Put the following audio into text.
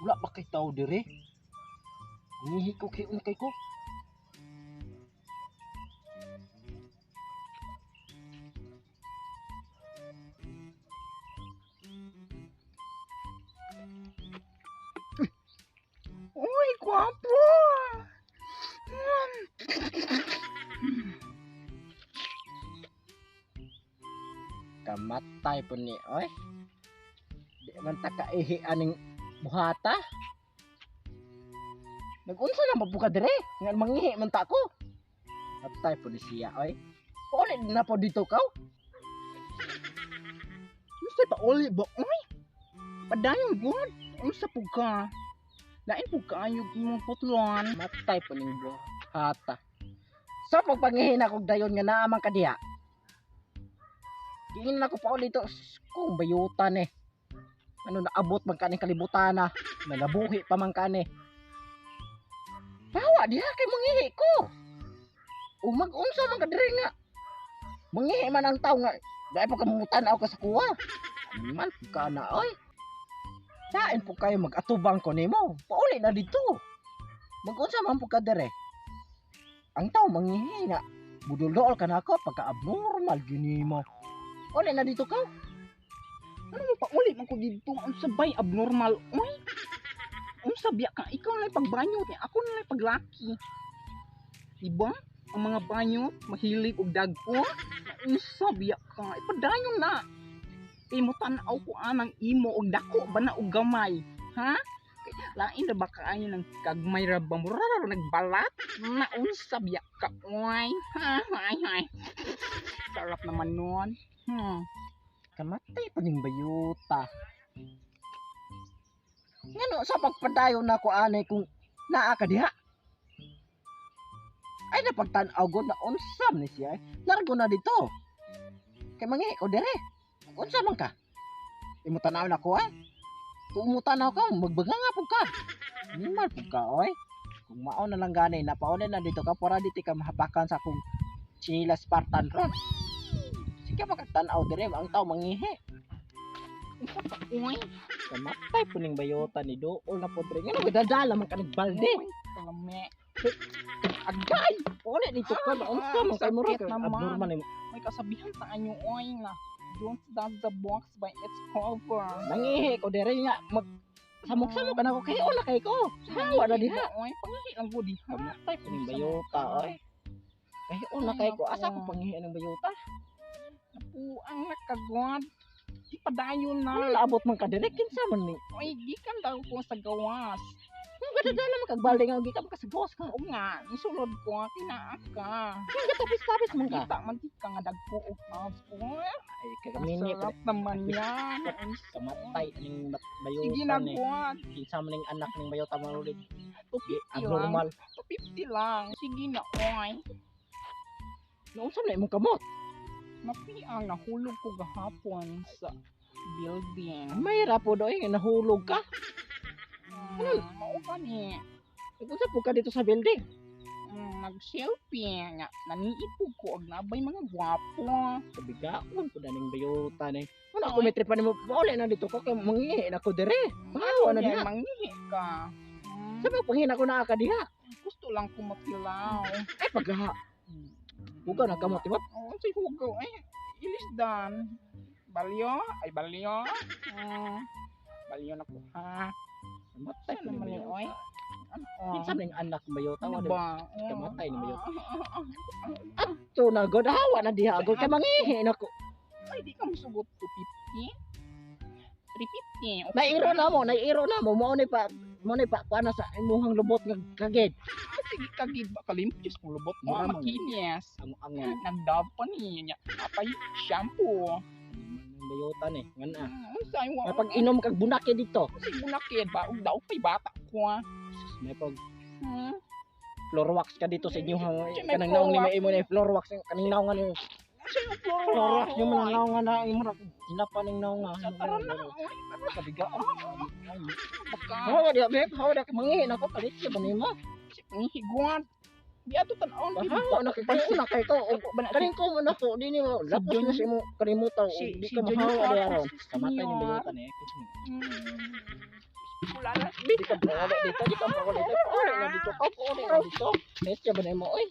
Wala ba kay tao dire? Ngihi ko kay unkay ko. Uy, gwapo! Kamatay po ni oy. Di man ta kaihi aning buhata. Nagunsa na mabuka dire? Nga mangihi man ta ko. Patay po ni siya oy. Pauli na po dito kaw. Unsa pa uli ba? Uy! Padayon god. Unsa po ka? Lain po kayo imong putlon. Matay po ning buhata. So pagpangihi na kog dayon nga naamang kadiha. Diin na ko pa dito kung bayutan eh. Ano naabot man kaning kalibutan na. Nagabuhi pa man kani. Bawa diha kay mangihi ko. Umag-unsa man ka diri nga. Mangihi man ang tao nga. Dahil pa kamungutan ako ka sa kuha. Man ka na oy. Sain po kayo mag-atubang ko nimo. Pauli na dito. Mag-unsa man po ka diri. Ang tao mangihi nga. Budol-dool ka na ako pagka-abnormal ginimo. Uli na dito ka. Ano mo pa uli man ko dito? Ang sabay abnormal. Uy! Ang sabya ka. Ikaw na yung pagbanyo. Ako na yung paglaki. Diba? Ang mga banyo, mahilig og dagko. Ang sabya ka. Ipadayon na. Imo tanaw ko anang imo og dako ba na og gamay. Ha? Lain na ba kaayo ng kagmay ra ba mo nagbalat? Na unsabya ka. Uy! Hay. Sarap naman nun. Kamatay pa ning bayuta. Ngano sa pagpadayon na ko anay kung naa ka diha. Ay napagtan-aw gud na unsam ni siya. Largo na dito. Kay mangi ko dire. Unsa man ka? Imo tanaw na ko Kung mo tanaw ka, magbaga nga pud ka. Di man pud ka oy. Kung mao na lang gani napauna na dito ka para dito ka mahapakan sa akong Chila Spartan ron. Sige makagtanaw dire ang tao mangihi. Uy! Kamatay po ning bayota ni Dool na po dire. Ngano gadadala man ka nagbalde. Kalame. Agay! Uli dito ka na unsa man kay mura sakit naman. abnormal ni May kasabihan sa anyo oy na don't judge the box by its cover. nangihi ko dire nga mag samok-samok na ko kay una kay ko. Hawa na diha. Oy, pangihi lang ko diha. Kamatay po ning bayota oy. Kay una kay ko asa ko pangihi ng bayota. Napuang nakagwad. Di padayon Ano na. laabot man ka dire kinsa man ni. Oy, gikan daw ko sa gawas. Ang gadadala man kag balde nga gikan ka sa gawas ka. Oo nga, isulod ko, kinaa ka. Ang gatapis-tapis man ka. Kita man di ka nga dagko og house. Oy, Ay kay kamini ko. sarap naman yan. Kamatay ning bayota Sige ni. na gwad. Kinsa man ning anak ning bayota man ulit. 250 lang. Abnormal. 250 lang. Sige na, oy. Naunsa man imong kamot? Napiang nahulog ko gahapon sa building. May rapo doy nga nahulog ka. Mao ka ni. Unsa po ka dito sa building? Nag-selfie nga. Naniipog ko og nabay mga gwapo. Kabigaon po daning bayota ni. Wala ko metri pa nimo. Wala na dito ko kay mangihi na ko dire. Bawa na diha. Mangihi ka. Sabi ko panghin ako na ka diha. Gusto lang ko mapilaw. Ay pagha. Buka na kamot tiba. Oo, si Hugo. Ay, ilisdan. Balyo? Ay, balyo. Balyo na ko, ha? Kamatay Saan po ning naman yun, oy? bayota. Ano? Kinsa ning anak ng bayota Ano wala. ba? Kamatay ni bayota. So na god hawa na diha agol kay mangihi na ko. Ay, di ka musugot 250? 350? Okay. Nairo na mo. Mo ni pa kuana sa imuhang lubot nga kagid. Sige, kagid ba? Kalimpis kong lubot mo. Mura man. Makinis. Ang Nagdab pa niya. Apay, shampoo. bayota ni. Ngana. Unsay wa? Kapag inom kag bunake dito. Kasi bunakid ba? Ug daw pay bata ko, ha? May pag Hmm? floor wax ka dito sa inyo May kanang floor naong ni wax. may imo ni floor wax kanang naong nga ni Kasi yung floor wax yung mga naong nga na imo ra hinapa ning naong nga. Tara na. Uy, Kabiga. baka. Hawa dia babe, hawa dia mangihi na ko palit siya ba nimo? Higuan. Di ato tan-on. Hawa na kay na kay ko. Kaning ko mo na ko dini mo. Lapos na si mo kalimutan. Si- Di si ka Junior mahawa dia Arcos, ron. si Kamatay ni Junior. bayota ni. Wala na. Bi, Di ka pauli dito, di ka pauli dito. Pauli na dito, pauli na dito. Mesya ba na mo, oy?